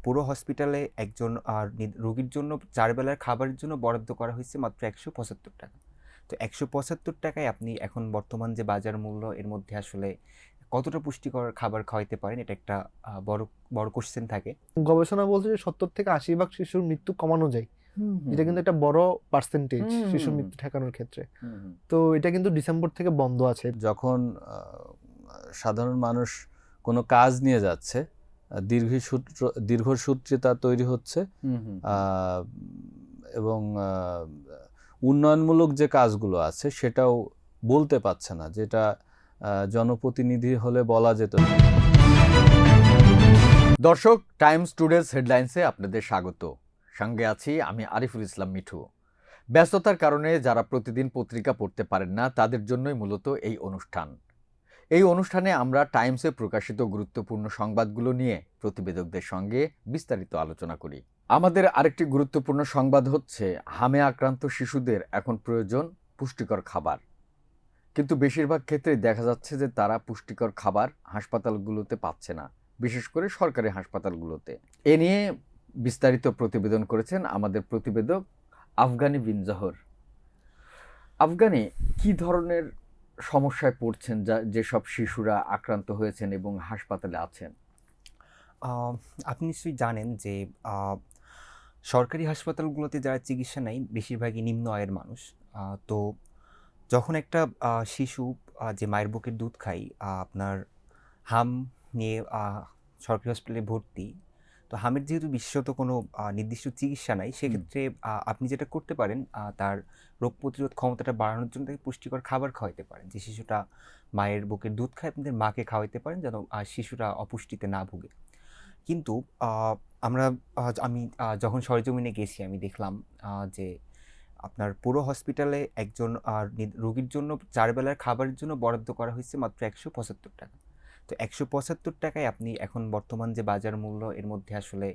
পুরো হসপিটালে একজন রোগীর জন্য ৪ বেলার খাবারের জন্য বরাদ্দ করা হয়েছে মাত্র ৳১৭৫। তো ৳১৭৫ আপনি এখন বর্তমান যে বাজার মূল্য এর মধ্যে আসলে কতটা পুষ্টিকর খাবার খাওয়াইতে পারেন, এটা একটা বড় বড় কোয়েশ্চেন থাকে। গবেষণা বলছে যে ৭০ থেকে ৮০ ভাগ শিশুর মৃত্যু কমানো যায়, যেটা কিন্তু একটা বড় পার্সেন্টেজ শিশুর মৃত্যু ঠেকানোর ক্ষেত্রে। তো এটা কিন্তু ডিসেম্বর থেকে বন্ধ আছে। যখন সাধারণ মানুষ কোনো কাজ নিয়ে যাচ্ছে, দীর্ঘসূত্রিতা তৈরি হচ্ছে এবং উন্নয়নমূলক যে কাজগুলো আছে সেটাও বলতে পারছে না, যেটা জনপ্রতিনিধি হলে বলা যেত। দর্শক, টাইমস টুডেজ হেডলাইন্সে আপনাদের স্বাগত। সঙ্গে আছি আমি আরিফুল ইসলাম মিঠু। ব্যস্ততার কারণে যারা প্রতিদিন পত্রিকা পড়তে পারেন না, তাদের জন্যই মূলত এই অনুষ্ঠান। এই অনুষ্ঠানে আমরা টাইমসে প্রকাশিত গুরুত্বপূর্ণ সংবাদগুলো নিয়ে প্রতিবেদকদের সঙ্গে বিস্তারিত আলোচনা করি। আমাদের আরেকটি গুরুত্বপূর্ণ সংবাদ হচ্ছে, হামে আক্রান্ত শিশুদের এখন প্রয়োজন পুষ্টিকর খাবার, কিন্তু বেশিরভাগ ক্ষেত্রেই দেখা যাচ্ছে যে তারা পুষ্টিকর খাবার হাসপাতালগুলোতে পাচ্ছে না, বিশেষ করে সরকারি হাসপাতালগুলোতে। এ নিয়ে বিস্তারিত প্রতিবেদন করেছেন আমাদের প্রতিবেদক আফগানি বিন জহর। আফগানি, কি ধরনের সমস্যায় পড়ছেন যেসব শিশুরা আক্রান্ত হয়েছেন এবং হাসপাতালে আছেন? আপনি নিশ্চয়ই জানেন যে সরকারি হাসপাতালগুলোতে যারা চিকিৎসা নেয় বেশিরভাগই নিম্ন আয়ের মানুষ। তো যখন একটা শিশু যে মায়ের বুকের দুধ খায়, আপনার হাম নিয়ে সরকারি হসপিটালে ভর্তি, তো হামের যেহেতু বিশেষত কোনো নির্দিষ্ট চিকিৎসা নাই, সেক্ষেত্রে আপনি যেটা করতে পারেন, তার রোগ প্রতিরোধ ক্ষমতাটা বাড়ানোর জন্য তাকে পুষ্টিকর খাবার খাওয়াইতে পারেন। যে শিশুটা মায়ের বুকের দুধ খায়, আপনাদের মাকে খাওয়াইতে পারেন যেন শিশুরা অপুষ্টিতে না ভুগে। কিন্তু আমি যখন সরেজমিনে গেছি, আমি দেখলাম যে আপনার পুরো হসপিটালে একজন রোগীর জন্য ৪ বেলার খাবারের জন্য বরাদ্দ করা হয়েছে মাত্র ৳১৭৫। তো ৳১৭৫ আপনি এখন বর্তমান যে বাজার মূল্য এর মধ্যে আসলে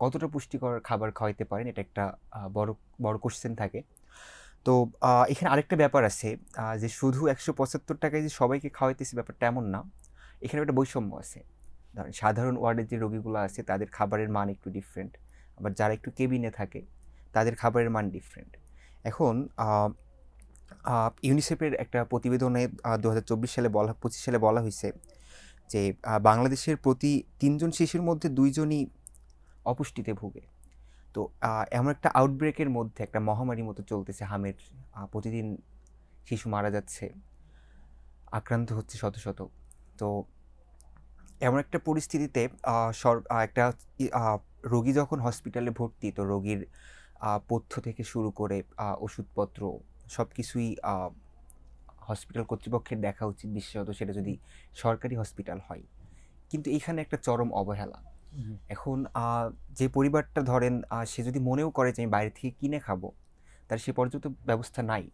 কতটা পুষ্টিকর খাবার খাওয়াইতে পারেন, এটা একটা বড় বড় কোয়েশ্চেন থাকে। তো এখানে আরেকটা ব্যাপার আছে, যে শুধু ৳১৭৫ যে সবাইকে খাওয়াইতেছি ব্যাপারটা এমন না। এখানে একটা বৈষম্য আছে। ধরেন সাধারণ ওয়ার্ডের যে রোগীগুলো আছে তাদের খাবারের মান একটু ডিফারেন্ট। আবার যারা একটু কেবিনে থাকে তাদের খাবারের মান ডিফারেন্ট। এখন ইউনিসেফের একটা প্রতিবেদনে ২০২৪ সালে বলা হয়েছে যে বাংলাদেশের প্রতি ৩ জন শিশুর মধ্যে ২ জনই অপুষ্টিতে ভোগে। তো এমন একটা আউটব্রেকের মধ্যে, একটা মহামারীর মতো চলতেছে হামের। প্রতিদিন শিশু মারা যাচ্ছে, আক্রান্ত হচ্ছে শত শত। তো এমন একটা পরিস্থিতিতে একটা রোগী যখন হসপিটালে ভর্তি, তো রোগীর পথ্য থেকে শুরু করে ওষুধপত্র সব কিছুই হসপিটাল কর্তৃপক্ষের দেখা উচিত, বিশেষত সেটা যদি সরকারি হসপিটাল হয়। কিন্তু এখানে একটা চরম অবহেলা। এখন যে পরিবারটা ধরেন সে যদি মনেও করে যে আমি বাইরে থেকে কিনে খাবো, তার সে পর্যন্ত ব্যবস্থা নাই।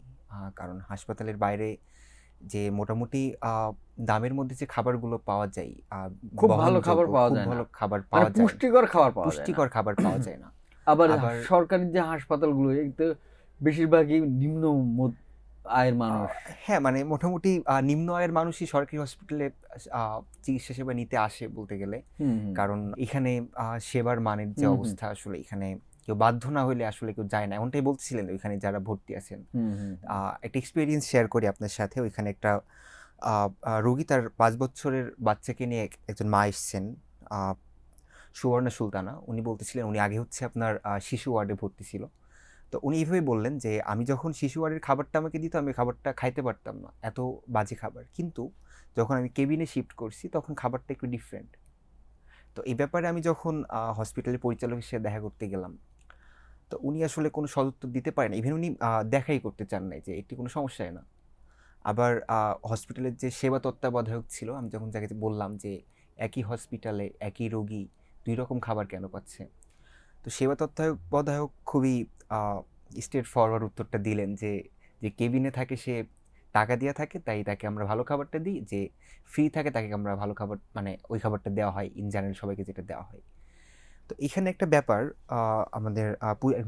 কারণ হাসপাতালের বাইরে যে মোটামুটি দামের মধ্যে যে খাবারগুলো পাওয়া যায়, খুব ভালো খাবার পাওয়া খুব যায় না, ভালো খাবার মানে পাওয়া যায় না। পুষ্টিকর খাবার পাওয়া যায় না। পুষ্টিকর খাবার পাওয়া যায় না। আবার আবার সরকারি যে হাসপাতালগুলো, এতে বেশিরভাগই নিম্ন আয়ের মানুষ। হ্যাঁ, মানে মোটামুটি নিম্ন আয়ের মানুষই সরকারি হসপিটালে চিকিৎসা সেবা নিতে আসে বলতে গেলে। কারণ এখানে সেবার মানের যে অবস্থা, আসলে এখানে কেউ বাধ্য না হইলে আসলে কেউ যায় না, এমনটাই বলছিলেন ওইখানে যারা ভর্তি আছেন। একটা এক্সপিরিয়েন্স শেয়ার করি আপনার সাথে। ওইখানে একটা রোগী তার ৫ বছরের বাচ্চাকে নিয়ে একজন মা এসছেন, সুবর্ণা সুলতানা। উনি বলতেছিলেন উনি আগে হচ্ছে আপনার শিশু ওয়ার্ডে ভর্তি ছিল। তো উনি এইভাবে বললেন যে আমি যখন শিশু ওয়ার্ডের খাবারটা আমাকে দিত, আমি খাবারটা খাইতে পারতাম না, এত বাজে খাবার। কিন্তু যখন আমি কেবিনে শিফট করছি তখন খাবারটা একটু ডিফারেন্ট। তো এই ব্যাপারে আমি যখন হসপিটালের পরিচালকের সাথে দেখা করতে গেলাম, তো উনি আসলে কোনো সদুত্তর দিতে পারেন। ইভেন উনি দেখাই করতে চান নাই যে এটি কোনো সমস্যাই না। আবার হসপিটালের যে সেবা তত্ত্বাবধায়ক ছিল, আমি যখন তাকে বললাম যে একই হসপিটালে একই রোগী ২ রকম খাবার কেন পাচ্ছে, তো সেবা তত্ত্বাবধায়ক খুবই স্ট্রেট ফরওয়ার্ড উত্তরটা দিলেন যে যে কেবিনে থাকে সে টাকা দিয়ে থাকে, তাই তাকে আমরা ভালো খাবারটা দিই। যে ফ্রি থাকে তাকে আমরা ভালো খাবার, মানে ওই খাবারটা দেওয়া হয় ইন জেনারেল সবাইকে যেটা দেওয়া হয়। তো এখানে একটা ব্যাপার, আমাদের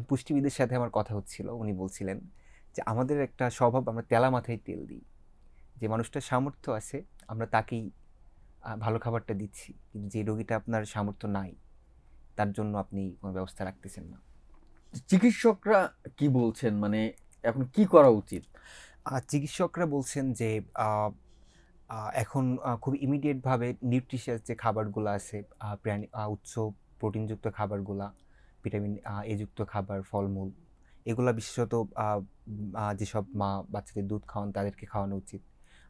পুষ্টিবিদের সাথে আমার কথা হচ্ছিল। উনি বলছিলেন যে আমাদের একটা স্বভাব, আমরা তেলা মাথায় তেল দিই। যে মানুষটার সামর্থ্য আছে আমরা তাকেই ভালো খাবারটা দিচ্ছি, কিন্তু যে রোগীটা আপনার সামর্থ্য নাই, তার জন্য আপনি কোনো ব্যবস্থা রাখতেছেন না। চিকিৎসকরা কি বলছেন, মানে এখন কি করা উচিত? চিকিৎসকরা বলছেন যে এখন খুব ইমিডিয়েটভাবে নিউট্রিশিয়াস যে খাবারগুলো আছে, প্রাণী উচ্চ প্রোটিনযুক্ত খাবারগুলা, ভিটামিন এযুক্ত খাবার, ফলমূল, এগুলা বিশেষত যেসব মা বাচ্চাদের দুধ খাওয়ান তাদেরকে খাওয়ানো উচিত।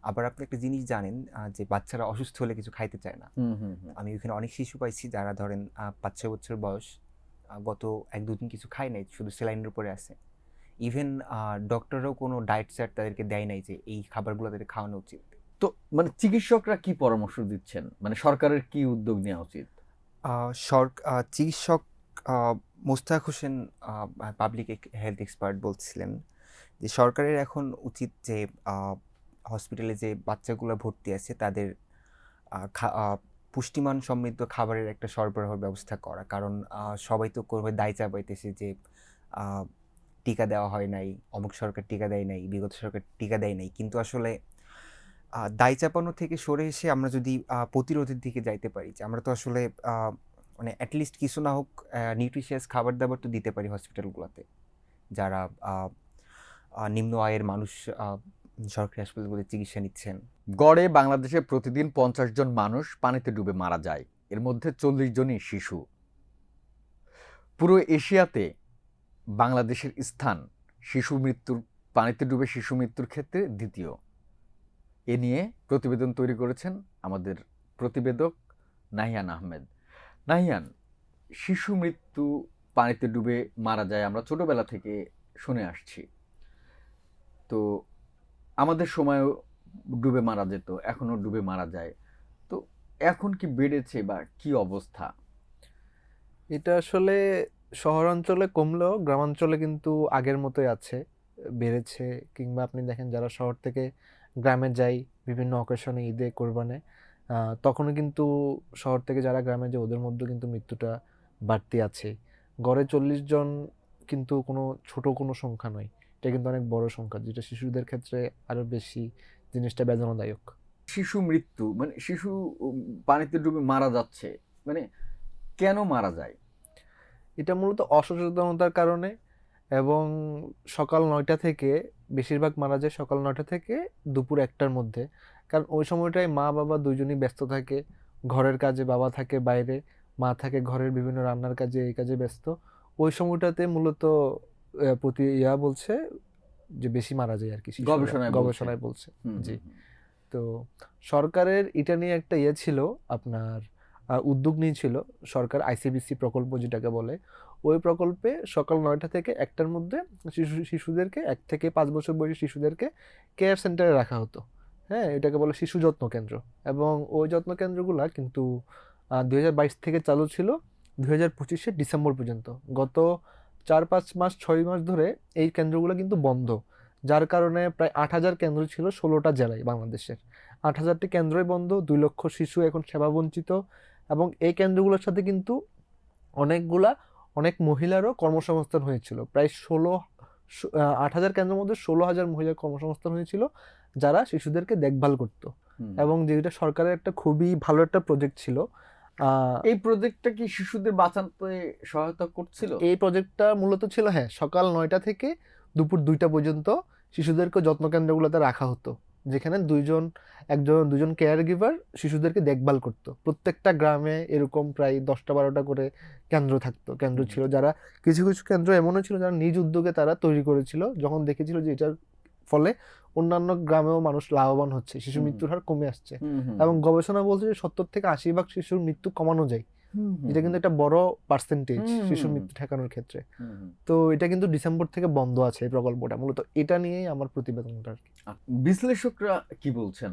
আবার আপনি একটা জিনিস জানেন যে বাচ্চারা অসুস্থ হলে কিছু খাইতে চায় না। আমি ওইখানে অনেক শিশু পাইছি যারা ধরেন 5-6 বছর বয়স, গত 1-2 দিন কিছু খায় নাই, শুধু স্যালাইনের উপরে আছে। ইভেন ডক্টররাও কোনো ডায়েট চার্ট তাদেরকে দেয় নাই যে এই খাবারগুলো তাদের খাওয়ানো উচিত। তো মানে চিকিৎসকরা কি পরামর্শ দিচ্ছেন, মানে সরকারের কি উদ্যোগ নেওয়া উচিত? চিকিৎসক Mostak Hossain, public health expert, বলছিলেন যে সরকারের এখন উচিত যে হসপিটালে যে বাচ্চাগুলো ভর্তি আছে তাদের পুষ্টিমান সমৃদ্ধ খাবারের একটা সরবরাহের ব্যবস্থা করা। কারণ সবাই তো করবে দায় চাপাইতেছে যে টিকা দেওয়া হয় নাই, অমুক সরকার টিকা দেয় নাই, বিগত সরকার টিকা দেয় নাই। কিন্তু আসলে দায় চাপানো থেকে সরে এসে আমরা যদি প্রতিরোধের দিকে যাইতে পারি, যে আমরা তো আসলে মানে অ্যাটলিস্ট কিছু না হোক নিউট্রিশিয়াস খাবার দাবার তো দিতে পারি হসপিটালগুলোতে, যারা নিম্ন আয়ের মানুষ সরকারি হাসপাতালগুলোতে চিকিৎসা নিচ্ছেন। গড়ে বাংলাদেশে প্রতিদিন 50 জন মানুষ পানিতে ডুবে মারা যায়, এর মধ্যে 40 জনই শিশু। পুরো এশিয়াতে বাংলাদেশের স্থান পানিতে ডুবে শিশু মৃত্যুর ক্ষেত্রে দ্বিতীয়। এ নিয়ে প্রতিবেদন তৈরি করেছেন আমাদের প্রতিবেদক নাহিয়ান আহমেদ। নাহিয়ান, শিশু মৃত্যু, পানিতে ডুবে মারা যায়, আমরা ছোটবেলা থেকে শুনে আসছি। তো আমাদের সময়ও ডুবে মারা যেত, এখনো ডুবে মারা যায়। তো এখন কি বেড়েছে বা কি অবস্থা? এটা আসলে শহরাঞ্চলে কমলেও গ্রামাঞ্চলে কিন্তু আগের মতোই আছে, বেড়েছে। কিংবা আপনি দেখেন যারা শহর থেকে গ্রামে যায় বিভিন্ন অকেশনে, ঈদে, কোরবানে, তখনও কিন্তু শহর থেকে যারা গ্রামে যায় ওদের মধ্যে কিন্তু মৃত্যুটা বাড়তি আছে। গড়ে 40 জন কিন্তু ছোট কোনো সংখ্যা নয়, এটা কিন্তু অনেক বড় সংখ্যা, যেটা শিশুদের ক্ষেত্রে আরো বেশি জিনিসটা বেদনাদায়ক। শিশু মৃত্যু মানে শিশু পানিতে ডুবে মারা যাচ্ছে, মানে কেন মারা যায়? এটা মূলত অসচেতনতার কারণে, এবং সকাল 9টা থেকে, বেশিরভাগ মারা যায় সকাল 9টা থেকে দুপুর 1টার মধ্যে। কারণ ওই সময়টায় মা বাবা দুইজনই ব্যস্ত থাকে, ঘরের কাজে, বাবা থাকে বাইরে, মা থাকে ঘরের বিভিন্ন রান্নার কাজে, এই কাজে ব্যস্ত। ওই সময়টাতে মূলত বলছে যে বেশি মারা যায় আর কি, গবেষণায় বলছে। জি। তো সরকারের এটা নিয়ে একটা ছিল, আপনার উদ্যোগ নিয়েছিল সরকার, আইসিবিসি প্রকল্প যেটাকে বলে। ওই প্রকল্পে সকাল 9টা থেকে 1টার মধ্যে শিশুদেরকে, 1 থেকে 5 বছর বয়সী শিশুদেরকে কেয়ার সেন্টারে রাখা হতো। হ্যাঁ, এটাকে বলে শিশু যত্ন কেন্দ্র। এবং ওই যত্ন কেন্দ্রগুলা কিন্তু 2022 থেকে চালু ছিল 2025 ডিসেম্বর পর্যন্ত। গত 4-5 মাস, 6 মাস ধরে এই কেন্দ্রগুলো কিন্তু বন্ধ, যার কারণে প্রায় 8,000 কেন্দ্র ছিল 16টা জেলায় বাংলাদেশের। 8,000টি কেন্দ্রই বন্ধ, 2 লক্ষ শিশু এখন সেবা বঞ্চিত। এবং এই কেন্দ্রগুলোর সাথে কিন্তু অনেক মহিলারও কর্মসংস্থান হয়েছিল। প্রায় 8,000 কেন্দ্রের মধ্যে 16,000 মহিলার কর্মসংস্থান হয়েছিল, যারা শিশুদেরকে দেখভাল করত। এবং যেটা সরকারের একটা খুবই ভালো একটা প্রজেক্ট ছিল। এই প্রজেক্টটা কি শিশুদের বাঁচাতে সহায়তা করছিল? এই প্রজেক্টটা মূলত ছিল, হ্যাঁ, সকাল 9টা থেকে দুপুর 2টা পর্যন্ত শিশুদেরকে যত্ন কেন্দ্রগুলোতে রাখা হতো, যেখানে দুজন কেয়ার গিভার শিশুদেরকে দেখভাল করতো। প্রত্যেকটা গ্রামে এরকম প্রায় 10টা-12টা করে কেন্দ্র ছিল, যারা কিছু কিছু কেন্দ্র এমনও ছিল যারা নিজ উদ্যোগে তারা তৈরি করেছিল, যখন দেখেছিল যে এটার ফলে অন্যান্য গ্রামেও মানুষ লাভবান হচ্ছে, শিশু মৃত্যুর হার কমে আসছে। এবং গবেষণা বলছে যে 70-80% শিশুর মৃত্যু কমানো যায়। এটা কিন্তু একটা বড় পার্সেন্টেজ শিশু মৃত্যু ঠেকানোর ক্ষেত্রে। তো এটা কিন্তু ডিসেম্বর থেকে বন্ধ আছে এই প্রকল্পটা, মূলত এটা নিয়েই আমার প্রতিবেদনটা আর কি। বিশ্লেষকরা কি বলছেন?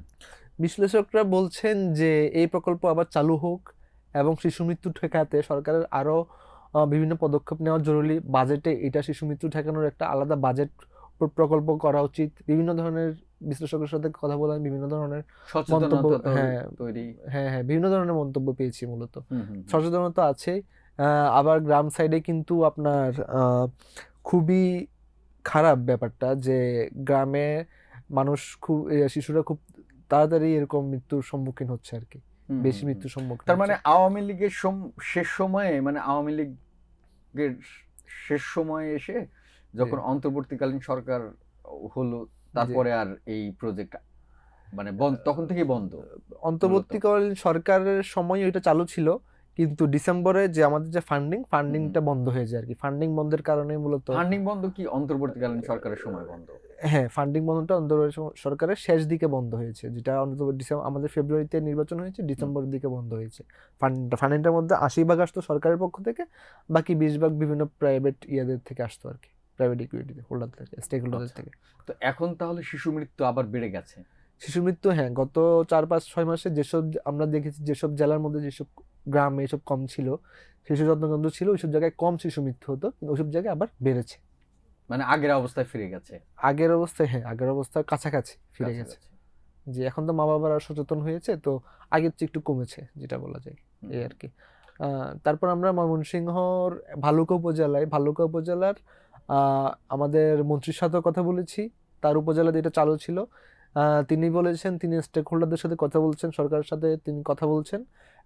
বিশ্লেষকরা বলছেন যে এই প্রকল্প আবার চালু হোক, এবং শিশু মৃত্যু ঠেকাতে সরকারের আরো বিভিন্ন পদক্ষেপ নেওয়া জরুরি। বাজেটে এটা শিশু মৃত্যু ঠেকানোর একটা আলাদা বাজেট প্রকল্প করা উচিত। বিভিন্ন ধরনের বিশ্লেষকের সাথে কথা বলে বিভিন্ন ধরনের মন্তব্য, হ্যাঁ, বিভিন্ন ধরনের মন্তব্য পেয়েছি। মূলত সচেতনতা আছে, আবার গ্রাম সাইডে কিন্তু আপনার খুবই খারাপ ব্যাপারটা যে গ্রামে শিশুরা খুব তাড়াতাড়ি এরকম মৃত্যুর সম্মুখীন হচ্ছে আর কি। বেশি মৃত্যুর সম্মুখীন তার মানে হচ্ছে। আওয়ামী লীগের শেষ সময়ে, মানে আওয়ামী লীগের শেষ সময়ে এসে যখন অন্তর্বর্তীকালীন সরকার হলো, তারপরে আর এই প্রজেক্ট মানে তখন থেকেই বন্ধ। অন্তর্বর্তীকালীন সরকারের সময় ওইটা চালু ছিল, কিন্তু ডিসেম্বরে যে আমাদের যে ফান্ডিংটা বন্ধ হয়ে যায় আর কি। ফান্ডিং বন্ধের কারণে মূলত ফান্ডিং বন্ধ কি অন্তর্বর্তীকালীন সরকারের সময় বন্ধ? হ্যাঁ, ফান্ডিং বন্ধটা অন্তর্বর্তী সরকারের শেষ দিকে বন্ধ হয়েছে, যেটা আমাদের ফেব্রুয়ারিতে নির্বাচন হয়েছে, ডিসেম্বরের দিকে বন্ধ হয়েছে ফান্ডিংটার মধ্যে 80% আসতো সরকারের পক্ষ থেকে, বাকি 20% বিভিন্ন প্রাইভেট ইয়াদের থেকে আসতো আর কি, প্রাইভেট ইকুইটি হোল্ডার থেকে, স্টেক হোল্ডারদের থেকে। তো এখন তাহলে শিশু মৃত্যু আবার বেড়ে গেছে। শিশু মৃত্যু, হ্যাঁ, গত 4-5-6 মাসে যেসব আমরা দেখেছি, যেসব জেলার মধ্যে যেসব গ্রামে এসব কম ছিল, শিশু যত্ন কেন্দ্র ছিল, ওইসব জায়গায় কম শিশু মৃত্যু হতো, কিন্তু ওইসব জায়গায় আবার বেড়েছে। মানে আগের অবস্থায় ফিরে গেছে। আগের অবস্থার কাছাকাছি ফিরে গেছে। যে এখন তো মা বাবারা সচেতন হয়েছে, তো আগের চেয়ে একটু কমেছে, যেটা বলা যায় এই আর কি। তারপর আমরা ময়মনসিংহর ভালুকা উপজেলার আমাদের মন্ত্রীর সাথে কথা বলেছি। তার উপজেলাতে এটা চালু ছিল। তিনি বলেছেন তিনি স্টেক হোল্ডারদের সাথে কথা বলছেন, সরকারের সাথে তিনি কথা বলছেন,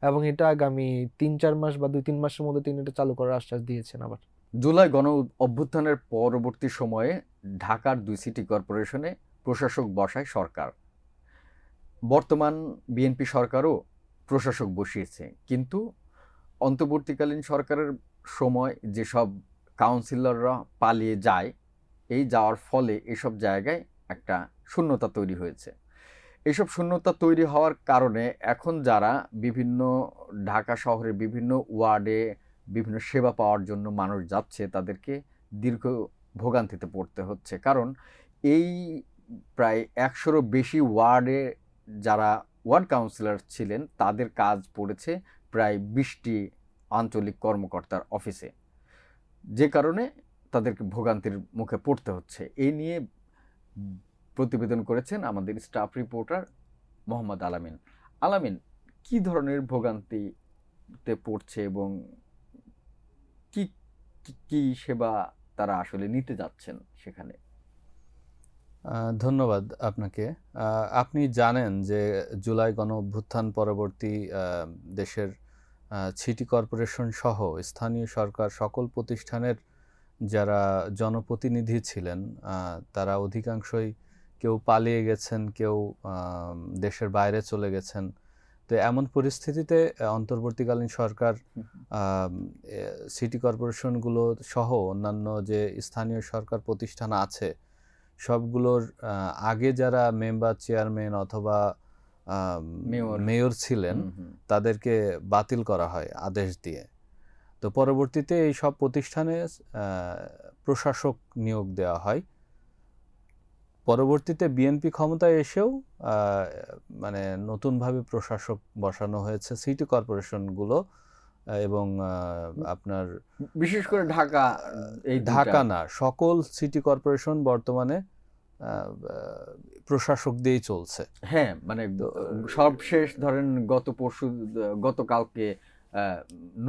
এবং এটা আগামী 3-4 মাস বা 2-3 মাসের মধ্যে তিনি এটা চালু করার আশ্বাস দিয়েছেন। আবার জুলাই গণ অভ্যুত্থানের পরবর্তী সময়ে ঢাকার 2 সিটি কর্পোরেশনে প্রশাসক বসায় সরকার। বর্তমান বিএনপি সরকারও প্রশাসক বসিয়েছে, কিন্তু অন্তর্বর্তীকালীন সরকারের সময় যেসব কাউন্সিলররা পালিয়ে যায়, এই যাওয়ার ফলে এসব জায়গায় একটা শূন্যতা তৈরি হয়েছে। এইসব শূন্যতা তৈরি হওয়ার কারণে এখন যারা বিভিন্ন ঢাকা শহরের বিভিন্ন ওয়ার্ডে বিভিন্ন সেবা পাওয়ার জন্য মানুষ যাচ্ছে, তাদেরকে দীর্ঘ ভোগান্তিতে পড়তে হচ্ছে। কারণ এই প্রায় 100-রও বেশি ওয়ার্ডে যারা ওয়ার্ড কাউন্সিলর ছিলেন, তাদের কাজ পড়েছে প্রায় 20টি আঞ্চলিক কর্মকর্তার অফিসে, যে কারণে তাদেরকে ভোগান্তির মুখে পড়তে হচ্ছে। এই নিয়ে প্রতিবেদন করেছেন আমাদের স্টাফ রিপোর্টার মোহাম্মদ আলামিন। আলামিন, কি ধরনের ভোগান্তিতে পড়ছে এবং কি কি সেবা তারা আসলে নিতে যাচ্ছেন সেখানে? ধন্যবাদ আপনাকে। আপনি জানেন যে জুলাই গণ অভ্যুত্থান পরবর্তী দেশের সিটি কর্পোরেশন সহ স্থানীয় সরকার সকল প্রতিষ্ঠানের যারা জনপ্রতিনিধি ছিলেন, তারা অধিকাংশই কেউ পালিয়ে গেছেন, কেউ দেশের বাইরে চলে গেছেন। তো এমন পরিস্থিতিতে অন্তর্বর্তীকালীন সরকার সিটি কর্পোরেশনগুলো সহ অন্যান্য যে স্থানীয় সরকার প্রতিষ্ঠান আছে সবগুলোর আগে যারা মেম্বার, চেয়ারম্যান অথবা মেয়র ছিলেন, তাদেরকে বাতিল করা হয় আদেশ দিয়ে। তো পরবর্তীতে এই সব প্রতিষ্ঠানে প্রশাসক নিয়োগ দেওয়া হয়। পরবর্তীতে বিএনপি ক্ষমতায় এসেও মানে নতুনভাবে প্রশাসক বসানো হয়েছে সিটি কর্পোরেশনগুলো, এবং আপনার বিশেষ করে ঢাকা না, সকল সিটি কর্পোরেশন বর্তমানে প্রশাসক দিয়েই চলছে। হ্যাঁ, মানে সবশেষ ধরেন গতকালকে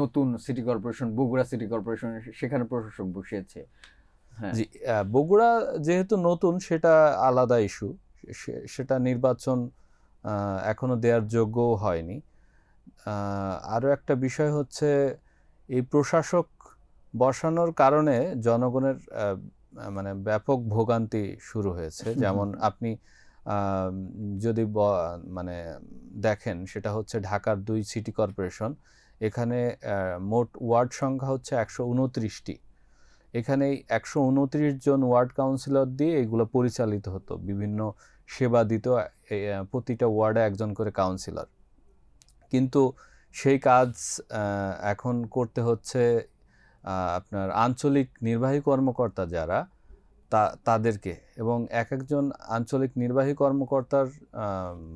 নতুন city corporation, Bogura city corporation, সেখানে প্রশাসক বসিয়েছে। জি, বগুড়া যেহেতু নতুন সেটা আলাদা ইস্যু, সেটা নির্বাচন এখনো দেওয়ার যোগ্যও হয়নি। আরও একটা বিষয় হচ্ছে এই প্রশাসক বসানোর কারণে জনগণের মানে ব্যাপক ভোগান্তি শুরু হয়েছে। যেমন আপনি যদি মানে দেখেন, সেটা হচ্ছে ঢাকার 2 সিটি কর্পোরেশন, এখানে মোট ওয়ার্ড সংখ্যা হচ্ছে 129টি। এখানে 129 জন ওয়ার্ড কাউন্সিলর দিয়ে এগুলো পরিচালিত হতো, বিভিন্ন সেবা দিত প্রতিটা ওয়ার্ডে একজন করে কাউন্সিলর। কিন্তু সেই কাজ এখন করতে হচ্ছে আপনার আঞ্চলিক নির্বাহী কর্মকর্তা যারা, তাদেরকে, এবং একজন আঞ্চলিক নির্বাহী কর্মকর্তার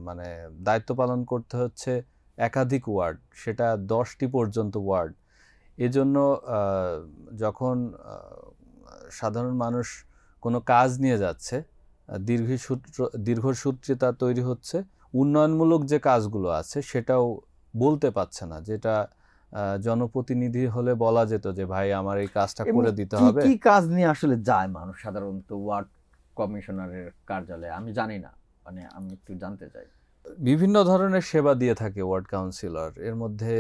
মানে দায়িত্ব পালন করতে হচ্ছে একাধিক ওয়ার্ড, সেটা 10টি পর্যন্ত ওয়ার্ড। এজন্য যখন সাধারণ মানুষ কোনো কাজ নিয়ে যাচ্ছে, দীর্ঘসূত্রিতা তৈরি হচ্ছে, উন্নয়নমূলক যে কাজগুলো আছে সেটাও বলতে পারছে না, যেটা জনপ্রতিনিধি হলে বলা যেত যে ভাই আমার এই কাজটা করে দিতে হবে। কি কাজ নিয়ে আসলে যায় মানুষ সাধারণত ওয়ার্ড কমিশনারের কার্যালয়ে? আমি জানি না, মানে আমি একটু জানতে চাই। বিভিন্ন ধরনের সেবা দিয়ে থাকে ওয়ার্ড কাউন্সিলর। এর মধ্যে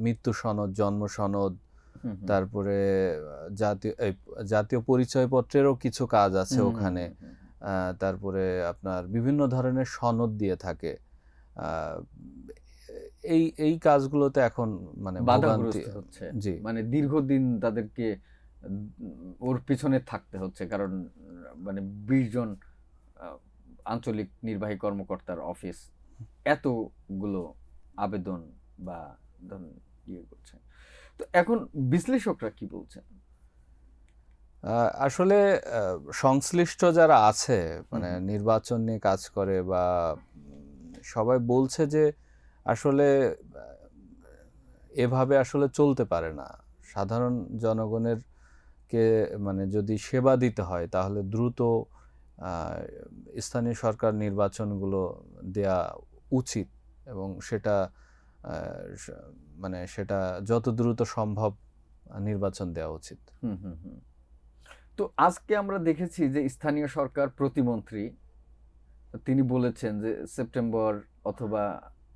মৃত্যু সনদ, জন্ম সনদ, তারপরে জাতীয় পরিচয়পত্রেরও কিছু কাজ আছে ওখানে। তারপরে আপনার বিভিন্ন ধরনের সনদ দিয়ে থাকে। এই কাজগুলোতে এখন মানে বাধাগ্রস্ত হচ্ছে। জি, মানে দীর্ঘদিন তাদেরকে ওর পিছনে থাকতে হচ্ছে, কারণ মানে 20 জন আঞ্চলিক নির্বাহী কর্মকর্তার অফিস এতগুলো আবেদন বা ধরুন ইয়ে করছে। তো এখন বিশ্লেষকরা কি বলছেন? আসলে সংশ্লিষ্ট যারা আছে মানে নির্বাচন নিয়ে কাজ করে বা সবাই বলছে যে আসলে এভাবে আসলে চলতে পারে না। সাধারণ জনগণের কে মানে যদি সেবা দিতে হয় তাহলে দ্রুত স্থানীয় সরকার নির্বাচনগুলো দেয়া উচিত, এবং সেটা মানে সেটা যত দ্রুত সম্ভব নির্বাচন দেওয়া উচিত। তো আজকে আমরা দেখেছি যে স্থানীয় সরকার প্রতিমন্ত্রী তিনি বলেছেন যে সেপ্টেম্বর অথবা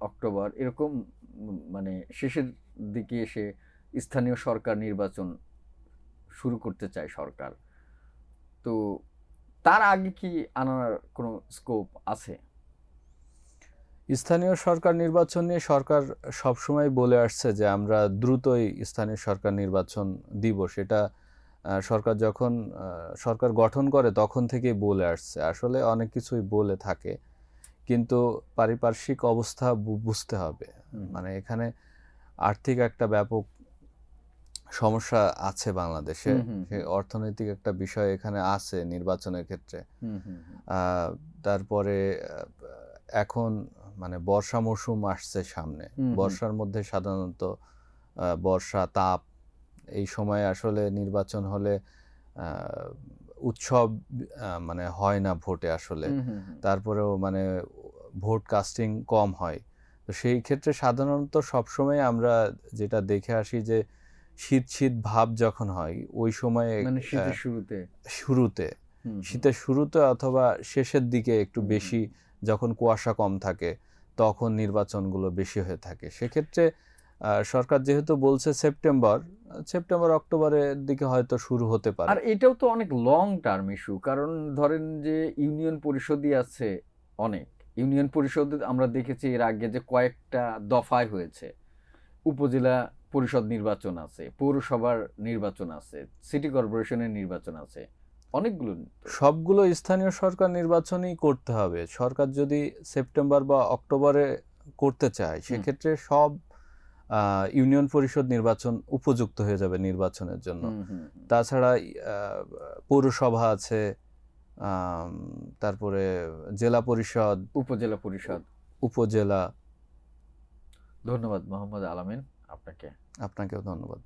অক্টোবর এরকম মানে শেষের দিকে এসে স্থানীয় সরকার নির্বাচন শুরু করতে চায় সরকার। তো তার আগে কি আনার কোনো স্কোপ আছে? স্থানীয় সরকার নির্বাচন নিয়ে সরকার সবসময় বলে আসছে যে আমরা দ্রুতই স্থানীয় সরকার নির্বাচন দিব। সেটা সরকার যখন সরকার গঠন করে তখন থেকেই বলে আসছে। আসলে অনেক কিছুই বলে থাকে, কিন্তু পারিপার্শ্বিক অবস্থা বুঝতে হবে। মানে এখানে আর্থিক একটা ব্যাপক সমস্যা আছে বাংলাদেশে। অর্থনৈতিক একটা বিষয় এখানে আছে নির্বাচনের ক্ষেত্রে। তারপরে এখন মানে বর্ষা মৌসুম আসছে সামনে। বর্ষার মধ্যে সাধারণত বর্ষা, তাপ, এই সময় আসলে নির্বাচন হলে উৎসব মানে হয় না ভোটে আসলে। তারপরেও মানে ভোট কাস্টিং কম হয়। তো সেই ক্ষেত্রে সাধারণত সবসময় আমরা যেটা দেখে আসি যে শীত শীত ভাব যখন হয় ওই সময়ে মানে শুরুতে শীতের শুরুতে অথবা শেষের দিকে একটু বেশি, যখন কুয়াশা কম থাকে তখন নির্বাচনগুলো বেশি হয়ে থাকে। সেক্ষেত্রে সরকার যেহেতু বলছে সেপ্টেম্বর অক্টোবরের দিকে হয়তো শুরু হতে পারে। আর এটাও তো অনেক লং টার্ম ইস্যু, কারণ ধরেন যে ইউনিয়ন পরিষদই আছে অনেক। ইউনিয়ন পরিষদ আমরা দেখেছি এর আগে যে কয়েকটা দফায় হয়েছে। উপজেলা পরিষদ নির্বাচন আছে, পৌরসভার নির্বাচন আছে, সিটি কর্পোরেশনের নির্বাচন আছে, অনেকগুলো। সবগুলো স্থানীয় সরকার নির্বাচনই করতে হবে। সরকার যদি সেপ্টেম্বর বা অক্টোবরে করতে চায় সেক্ষেত্রে সব ইউনিয়ন পরিষদ নির্বাচন উপযুক্ত হয়ে যাবে নির্বাচনের জন্য। তাছাড়া পৌরসভা আছে, তারপরে জেলা পরিষদ, উপজেলা। ধন্যবাদ মোহাম্মদ আলামিন, আপনাকেও ধন্যবাদ।